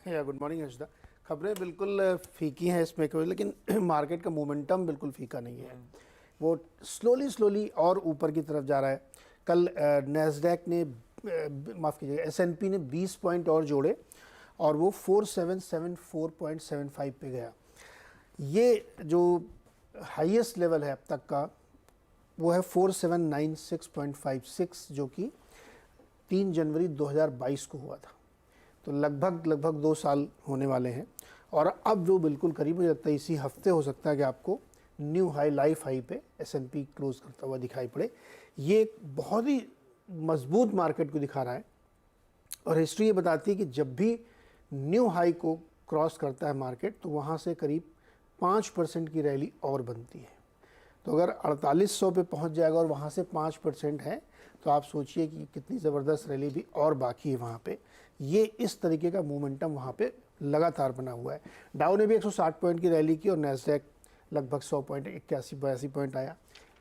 या good morning Harshada. खबरें बिल्कुल फीकी हैं इसमें कोई, लेकिन मार्केट का मोमेंटम बिल्कुल फीका नहीं है। वो स्लोली और ऊपर की तरफ जा रहा है। कल नैस्डैक ने माफ़ कीजिएगा S&P ने 20 पॉइंट और जोड़े और वो 4774.75 पे गया। ये जो हाईएस्ट लेवल है अब तक का वो है 4796.56 जो कि 3 जनवरी 2022 को हुआ था। तो लगभग 2 साल होने वाले हैं और अब जो बिल्कुल करीब, मुझे लगता है इसी हफ्ते हो सकता है कि आपको न्यू हाई, लाइफ हाई पे S&P क्लोज करता हुआ दिखाई पड़े। ये एक बहुत ही मजबूत मार्केट को दिखा रहा है और हिस्ट्री ये बताती है कि जब भी न्यू हाई को क्रॉस करता है मार्केट तो वहाँ से करीब 5% की रैली और बनती है। तो अगर 4800 पे पहुंच जाएगा और वहाँ से 5% है तो आप सोचिए कि कितनी ज़बरदस्त रैली भी और बाकी है वहाँ पे। ये इस तरीके का मोमेंटम वहाँ पे लगातार बना हुआ है। डाउ ने भी 160 पॉइंट की रैली की और नैस्डैक लगभग 100 पॉइंट, 81-82 पॉइंट आया।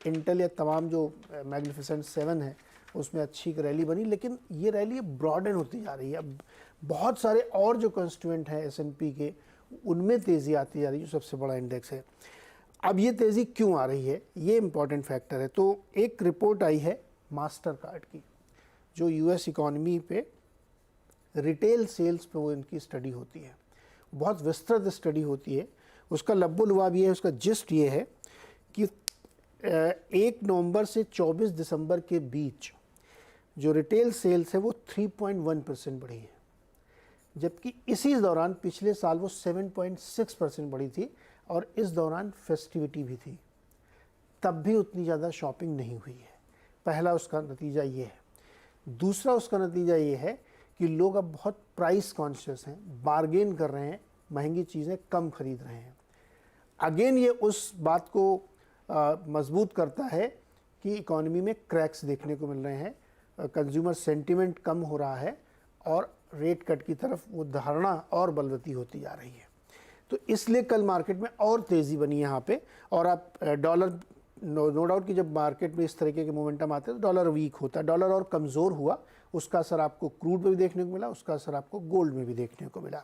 इंटेल या तमाम जो मैग्निफिसेंट 7 है उसमें अच्छी रैली बनी, लेकिन ये रैली ब्रॉडन होती जा रही है। अब बहुत सारे और जो कंस्टिट्यूएंट हैं S&P के, उनमें तेज़ी आती जा रही है, जो सबसे बड़ा इंडेक्स है। अब ये तेज़ी क्यों आ रही है, ये इम्पॉर्टेंट फैक्टर है। तो एक रिपोर्ट आई है मास्टर कार्ड की, जो US इकॉनमी पे रिटेल सेल्स पे वो इनकी स्टडी होती है। बहुत विस्तृत स्टडी होती है। उसका लब्बो लुआब ये है, उसका जिस्ट ये है कि 1 नवंबर से 24 दिसंबर के बीच जो रिटेल सेल्स है वो 3.1% बढ़ी है, जबकि इसी दौरान पिछले साल वो 7.6% बढ़ी थी और इस दौरान फेस्टिविटी भी थी, तब भी उतनी ज़्यादा शॉपिंग नहीं हुई है। पहला उसका नतीजा ये है। दूसरा उसका नतीजा ये है कि लोग अब बहुत प्राइस कॉन्शियस हैं, बार्गेन कर रहे हैं, महंगी चीज़ें कम खरीद रहे हैं। अगेन ये उस बात को मजबूत करता है कि इकॉनमी में क्रैक्स देखने को मिल रहे हैं, कंज्यूमर सेंटिमेंट कम हो रहा है और रेट कट की तरफ वो धारणा और बलवती होती जा रही है। तो इसलिए कल मार्केट में और तेज़ी बनी यहाँ पे। और आप डॉलर, नो डाउट कि जब मार्केट में इस तरीके के मोमेंटम आते हैं तो डॉलर वीक होता है। डॉलर और कमज़ोर हुआ, उसका असर आपको क्रूड पे भी देखने को मिला, उसका असर आपको गोल्ड में भी देखने को मिला।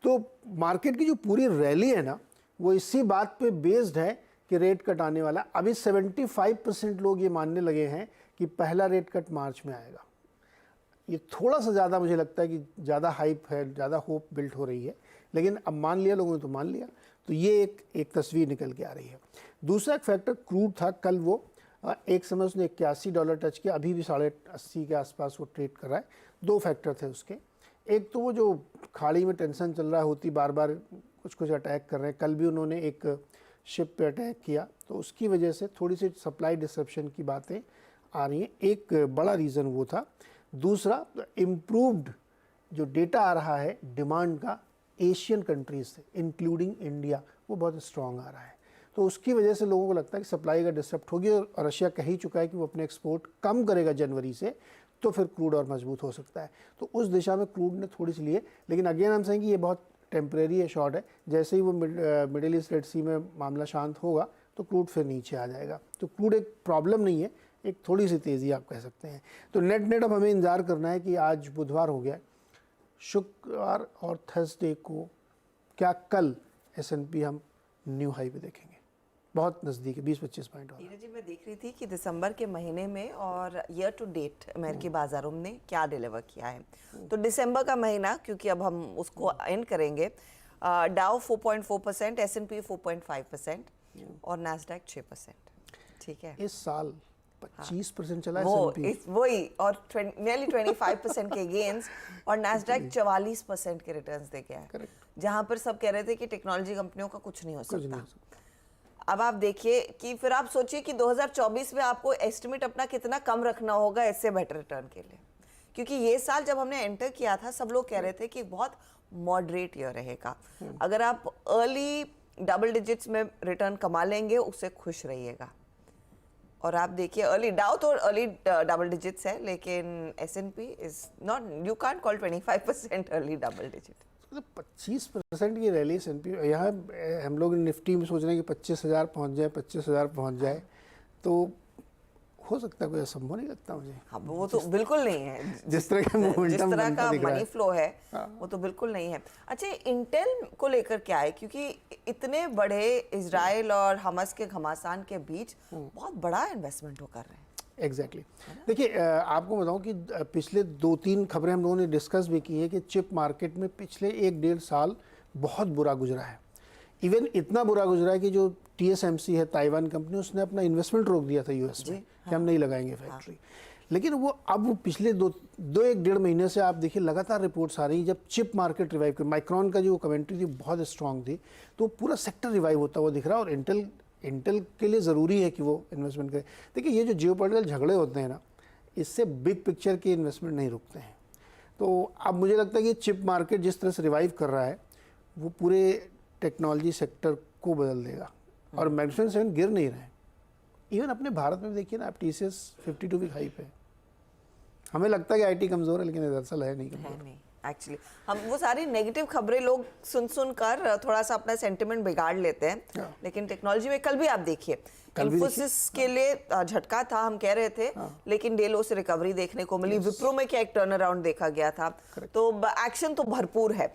तो मार्केट की जो पूरी रैली है ना, वो इसी बात पे बेस्ड है कि रेट कट आने वाला। अभी 75% लोग ये मानने लगे हैं कि पहला रेट कट मार्च में आएगा। ये थोड़ा सा ज़्यादा मुझे लगता है कि ज़्यादा हाइप है, ज़्यादा होप बिल्ट हो रही है, लेकिन अब मान लिया लोगों ने तो मान लिया। तो ये एक तस्वीर निकल के आ रही है। दूसरा एक फैक्टर क्रूड था। कल वो एक समय उसने $81 टच किया, अभी भी 80.5 के आसपास वो ट्रेड कर रहा है। 2 फैक्टर थे उसके। एक तो वो जो खाड़ी में टेंशन चल रहा है, होती बार बार कुछ अटैक कर रहे हैं। कल भी उन्होंने एक शिप पे अटैक किया, तो उसकी वजह से थोड़ी सी सप्लाई डिसरप्शन की बातें आ रही हैं। एक बड़ा रीज़न वो था। दूसरा, इम्प्रूव्ड जो डेटा आ रहा है डिमांड का एशियन कंट्रीज से, इंक्लूडिंग इंडिया, वो बहुत स्ट्रॉन्ग आ रहा है। तो उसकी वजह से लोगों को लगता है कि सप्लाई का डिस्टर्ब होगी और रशिया कह ही चुका है कि वो अपने एक्सपोर्ट कम करेगा जनवरी से, तो फिर क्रूड और मजबूत हो सकता है। तो उस दिशा में क्रूड ने थोड़ी सी लिए, लेकिन अगेन हम कहेंगे ये बहुत टेम्परेरी है, शॉर्ट है। जैसे ही वो मिडिल ईस्ट रेड सी में मामला शांत होगा तो क्रूड फिर नीचे आ जाएगा। तो क्रूड एक प्रॉब्लम नहीं है, एक थोड़ी सी तेज़ी आप कह सकते हैं। तो नेट अब हमें इंतजार करना है कि आज बुधवार हो गया, शुक्रवार और थर्सडे को क्या कल S&P हम न्यू हाई पे देखेंगे। बहुत नज़दीक है, 20-25 पॉइंट और। जी, मैं देख रही थी कि दिसंबर के महीने में और ईयर टू डेट अमेरिकी बाजारों ने क्या डिलीवर किया है। तो दिसंबर का महीना, क्योंकि अब हम उसको एंड करेंगे, डाउ 4.4%, S&P 4.5% और नैस्डैक 6%। ठीक है, इस साल 25% चला वही और नियरली 25% के गेन्स और नैस्डैक 44% के रिटर्न्स दे गया है, जहां पर सब कह रहे थे कि टेक्नोलॉजी कंपनियों का कुछ नहीं हो सकता। अब आप देखिए कि फिर आप सोचिए कि 2024 में आपको एस्टिमेट अपना कितना कम रखना होगा इससे बेटर रिटर्न के लिए, क्योंकि ये साल जब हमने एंटर किया था सब लोग कह रहे थे कि बहुत मॉडरेट ईयर रहेगा। अगर आप अर्ली डबल डिजिट्स में रिटर्न कमा लेंगे उससे खुश रहिएगा। और आप देखिए अर्ली डाउ तो अर्ली डबल डिजिट्स है, लेकिन S&P is not, you can't call 25% early double digit. 25% की रैली S&P, यहाँ हम लोग निफ्टी में सोच रहे हैं कि 25,000 पहुँच जाए, 25,000 पहुँच जाए, तो हो सकता है, कोई असंभव नहीं लगता मुझे। हाँ, वो तो बिल्कुल नहीं है। जिस तरह का जिस मोमेंटम तरह बनता का दिख रहा मनी है। फ्लो है वो तो बिल्कुल नहीं है। अच्छा, इंटेल को लेकर क्या है, क्योंकि इतने बड़े इजराइल और हमास के घमासान के बीच बहुत बड़ा इन्वेस्टमेंट हो कर रहे हैं। एग्जैक्टली देखिए, आपको बताऊं कि पिछले 2-3 खबरें हम लोगों ने डिस्कस भी की है कि चिप मार्केट में पिछले 1-1.5 साल बहुत बुरा गुजरा है। इवन इतना बुरा गुजरा है कि जो TSMC है, ताइवान कंपनी, उसने अपना इन्वेस्टमेंट रोक दिया था यूएस में कि हम नहीं लगाएंगे फैक्ट्री। लेकिन वो अब पिछले 1-1.5 महीने से आप देखिए लगातार रिपोर्ट्स आ रही, जब चिप मार्केट रिवाइव कर, माइक्रॉन का जो कमेंट्री थी बहुत स्ट्रांग थी, तो पूरा सेक्टर रिवाइव होता हुआ दिख रहा है। और इंटेल के लिए ज़रूरी है कि वो इन्वेस्टमेंट करे। देखिए, ये जो जियोपॉलिटिकल झगड़े होते हैं ना, इससे बिग पिक्चर के इन्वेस्टमेंट नहीं रुकते हैं। तो अब मुझे लगता है कि चिप मार्केट जिस तरह से रिवाइव कर रहा है, वो पूरे टेक्नोलॉजी सेक्टर को बदल देगा। और मैग्निफिसेंट 7 गिर नहीं रहे। इवन अपने भारत में देखिए ना, आप TCS 52 वीक हाई पे। हमें लगता है कि IT कमज़ोर है, लेकिन दरअसल है नहीं कमज़ोर। नहीं, एक्चुअली हम वो सारी नेगेटिव खबरें लोग सुन कर थोड़ा सा अपना सेंटिमेंट बिगाड़ लेते हैं। लेकिन टेक्नोलॉजी में कल भी आप देखिए, इन्फोसिस के लिए झटका था, हम कह रहे थे, लेकिन डेलो से रिकवरी देखने को मिली। विप्रो में क्या एक टर्न अराउंड देखा गया था। तो एक्शन तो भरपूर है।